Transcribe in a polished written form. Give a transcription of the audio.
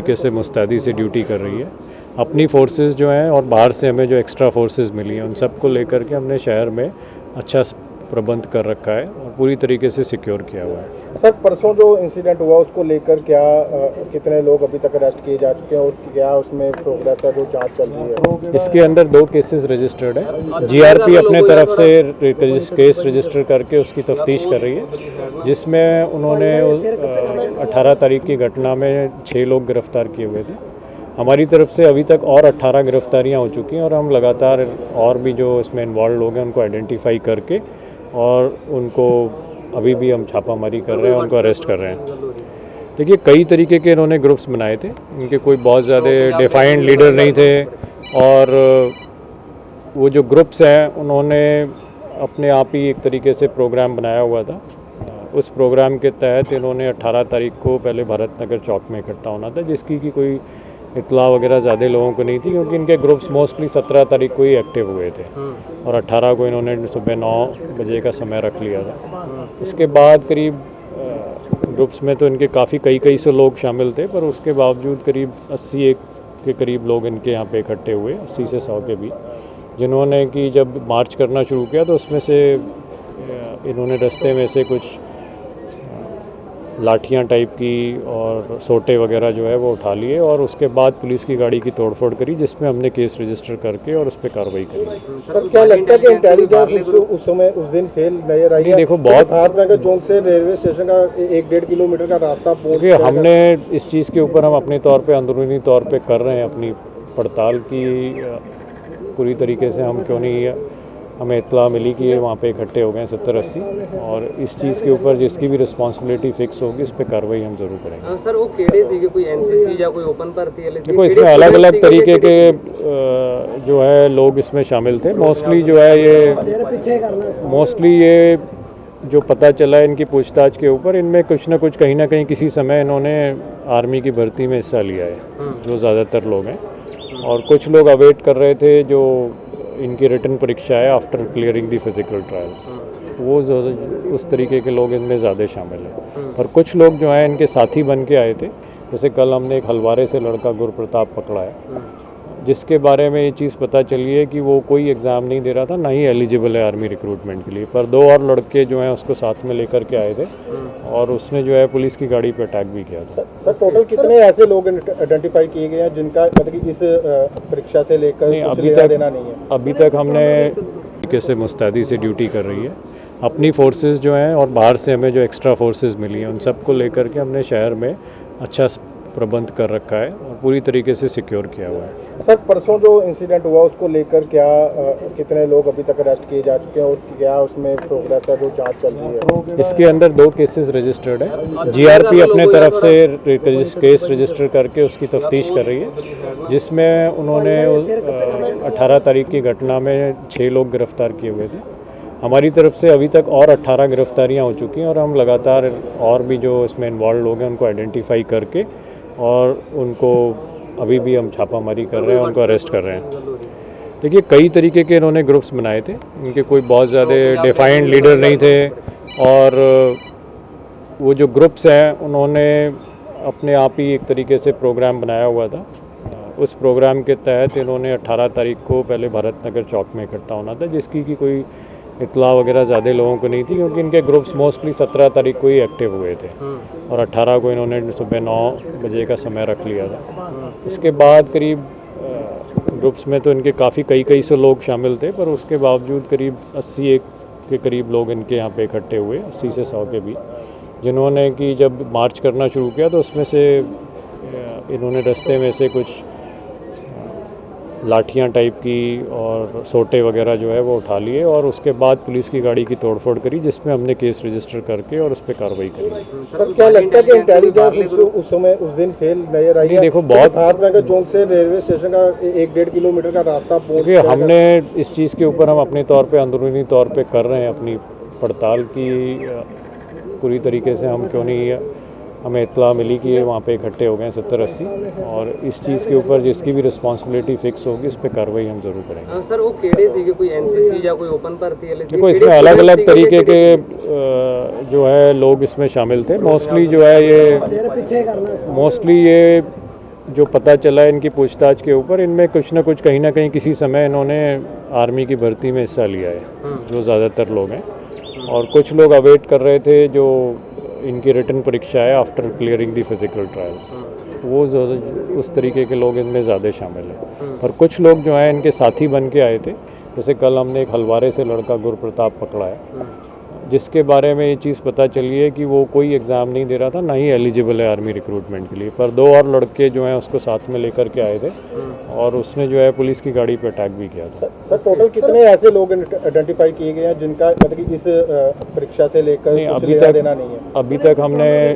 तरीके से मुस्तैदी से ड्यूटी कर रही है। अपनी फोर्सेस जो हैं और बाहर से हमें जो एक्स्ट्रा फोर्सेस मिली हैं उन सबको लेकर के हमने शहर में अच्छा प्रबंध कर रखा है और पूरी तरीके से सिक्योर किया हुआ है। सर, परसों जो इंसिडेंट हुआ उसको लेकर क्या कितने लोग अभी तक अरेस्ट किए जा चुके हैं और क्या उसमें प्रोग्रेस है, जो जांच चल रही है? इसके अंदर 2 केसेस रजिस्टर्ड है। जीआरपी अपने तरफ से केस रजिस्टर करके उसकी तफ्तीश कर रही है, जिसमें उन्होंने 18 तारीख की घटना में 6 लोग गिरफ्तार किए हुए थे। हमारी तरफ से अभी तक और 18 गिरफ्तारियां हो चुकी हैं और हम लगातार और भी जो इसमें इन्वॉल्व लोग हैं उनको आइडेंटिफाई करके और उनको अभी भी हम छापामारी कर रहे हैं, उनको अरेस्ट कर रहे हैं। देखिए, कई तरीके के इन्होंने ग्रुप्स बनाए थे, इनके कोई बहुत ज़्यादा डिफाइंड लीडर नहीं थे और वो जो ग्रुप्स हैं उन्होंने अपने आप ही एक तरीके से प्रोग्राम बनाया हुआ था। उस प्रोग्राम के तहत इन्होंने 18 तारीख को पहले भारत नगर चौक में इकट्ठा होना था, जिसकी कि कोई इतला वगैरह ज़्यादा लोगों को नहीं थी, क्योंकि इनके ग्रुप्स मोस्टली 17 तारीख को ही एक्टिव हुए थे और 18 को इन्होंने सुबह 9 बजे का समय रख लिया था। उसके बाद करीब ग्रुप्स में तो इनके काफ़ी कई सौ लोग शामिल थे, पर उसके बावजूद करीब 80 के करीब लोग इनके यहाँ पे इकट्ठे हुए, 80 से 100 के भी, जिन्होंने कि जब मार्च करना शुरू किया तो उसमें से इन्होंने रास्ते में से कुछ लाठियां टाइप की और सोटे वगैरह जो है वो उठा लिए और उसके बाद पुलिस की गाड़ी की तोड़फोड़ करी, जिसमें हमने केस रजिस्टर करके और उस पर कार्रवाई करी। सर, क्या लगता है कि इंटेलिजेंस उस समय उस दिन फेल नजर आई? देखो, बहुत भारतनगर चौक से रेलवे स्टेशन का 1-1.5 किलोमीटर का रास्ता हमने इस चीज़ के ऊपर हम अपने तौर पर अंदरूनी तौर पर कर रहे हैं अपनी पड़ताल की पूरी तरीके से। हम क्यों नहीं, हमें इत्तला मिली कि ये वहाँ पे इकट्ठे हो गए 70-80 और इस चीज़ के ऊपर जिसकी भी रिस्पांसिबिलिटी फिक्स होगी उस पर कार्रवाई हम जरूर करेंगे। सर, वो केड़े सी कोई एनसीसी या कोई ओपन भर्ती है? देखो, इसमें अलग अलग तरीके के जो है लोग इसमें शामिल थे। मोस्टली जो है ये जो पता चला है इनकी पूछताछ के ऊपर, इनमें कुछ ना कुछ कहीं ना कहीं किसी समय इन्होंने आर्मी की भर्ती में हिस्सा लिया है, जो ज़्यादातर लोग हैं, और कुछ लोग अवेट कर रहे थे जो इनकी रिटन परीक्षा है आफ्टर क्लियरिंग दी फिजिकल ट्रायल्स, वो उस तरीके के लोग इनमें ज़्यादा शामिल हैं। पर कुछ लोग जो हैं इनके साथी बन के आए थे, जैसे कल हमने एक हलवारे से लड़का गुरप्रताप पकड़ा है, जिसके बारे में ये चीज़ पता चली है कि वो कोई एग्ज़ाम नहीं दे रहा था, ना ही एलिजिबल है आर्मी रिक्रूटमेंट के लिए, पर 2 और लड़के जो हैं उसको साथ में लेकर के आए थे और उसने जो है पुलिस की गाड़ी पर अटैक भी किया था। सर, टोटल कितने ऐसे लोग आइडेंटिफाई किए गए हैं जिनका मतलब कि इस परीक्षा से लेकर कुछ लेना देना नहीं है? अभी तक हमने तरीके से मुस्तैदी से ड्यूटी कर रही है। अपनी फोर्सेस जो हैं और बाहर से हमें जो एक्स्ट्रा फोर्सेस मिली हैं उन सबको लेकर के हमने शहर में अच्छा प्रबंध कर रखा है और पूरी तरीके से सिक्योर किया हुआ है। सर, परसों जो इंसिडेंट हुआ उसको लेकर क्या कितने लोग अभी तक अरेस्ट किए जा चुके हैं और क्या उसमें प्रोग्रेस है, जो जांच चल रही है? इसके अंदर 2 केसेस रजिस्टर्ड है। जीआरपी अपने तरफ से केस रजिस्टर करके उसकी तफ्तीश कर रही है, जिसमें उन्होंने 18 तारीख की घटना में 6 लोग गिरफ्तार किए हुए थे। हमारी तरफ से अभी तक और 18 गिरफ्तारियां हो चुकी हैं और हम लगातार और भी जो इसमें इन्वॉल्व लोग हैं उनको आइडेंटिफाई करके और उनको अभी भी हम छापामारी कर रहे हैं, उनको अरेस्ट कर रहे हैं। देखिए, कई तरीके के इन्होंने ग्रुप्स बनाए थे, इनके कोई बहुत ज़्यादा डिफाइंड लीडर नहीं थे और वो जो ग्रुप्स हैं उन्होंने अपने आप ही एक तरीके से प्रोग्राम बनाया हुआ था। उस प्रोग्राम के तहत इन्होंने 18 तारीख को पहले भारत नगर चौक में इकट्ठा होना था, जिसकी कि कोई इतला वगैरह ज़्यादा लोगों को नहीं थी, क्योंकि इनके ग्रुप्स मोस्टली 17 तारीख को ही एक्टिव हुए थे और 18 को इन्होंने सुबह 9 बजे का समय रख लिया था। उसके बाद करीब ग्रुप्स में तो इनके काफ़ी कई सौ लोग शामिल थे, पर उसके बावजूद करीब 80 के करीब लोग इनके यहाँ पे इकट्ठे हुए, 80 से 100 के भी, जिन्होंने कि जब मार्च करना शुरू किया तो उसमें से इन्होंने रास्ते में से कुछ लाठियां टाइप की और सोटे वगैरह जो है वो उठा लिए और उसके बाद पुलिस की गाड़ी की तोड़फोड़ करी, जिसमें हमने केस रजिस्टर करके और उस पर कार्रवाई करी। सर, क्या लगता है कि इंटेलिजेंस उस समय उस दिन फेल नजर आई? देखो, बहुत भारतनगर चौक से रेलवे स्टेशन का 1-1.5 किलोमीटर का रास्ता हमने इस चीज़ के ऊपर हम अपने तौर पर अंदरूनी तौर पर कर रहे हैं अपनी पड़ताल की पूरी तरीके से। हम क्यों नहीं, हमें इत्तला मिली कि ये वहाँ पे इकट्ठे हो गए 70-80 और इस चीज़ के ऊपर जिसकी भी रिस्पांसिबिलिटी फिक्स होगी उस पर कार्रवाई हम जरूर करेंगे। सर, वो केड़े सी कोई एनसीसी या कोई ओपन भर्ती है? देखो, इसमें अलग अलग तरीके के जो है लोग इसमें शामिल थे। मोस्टली जो पता चला है इनकी पूछताछ के ऊपर, इनमें कुछ ना कुछ कहीं ना कहीं किसी समय इन्होंने आर्मी की भर्ती में हिस्सा लिया है, जो ज़्यादातर लोग हैं। और कुछ लोग अवेट कर रहे थे जो इनकी रिटन परीक्षा है आफ्टर क्लियरिंग दी फिजिकल ट्रायल्स, वो उस तरीके के लोग इनमें ज़्यादा शामिल हैं। और कुछ लोग जो हैं इनके साथी बन के आए थे, जैसे कल हमने एक हलवारे से लड़का गुरप्रताप पकड़ा है, जिसके बारे में ये चीज़ पता चली है कि वो कोई एग्ज़ाम नहीं दे रहा था, ना ही एलिजिबल है आर्मी रिक्रूटमेंट के लिए, पर 2 और लड़के जो हैं उसको साथ में लेकर के आए थे और उसने जो है पुलिस की गाड़ी पर अटैक भी किया था। सर टोटल कितने ऐसे लोग आइडेंटिफाई किए गए हैं जिनका मतलब कि इस परीक्षा से लेकर नहीं, कुछ अभी लेना तक देना नहीं है? अभी तक हमने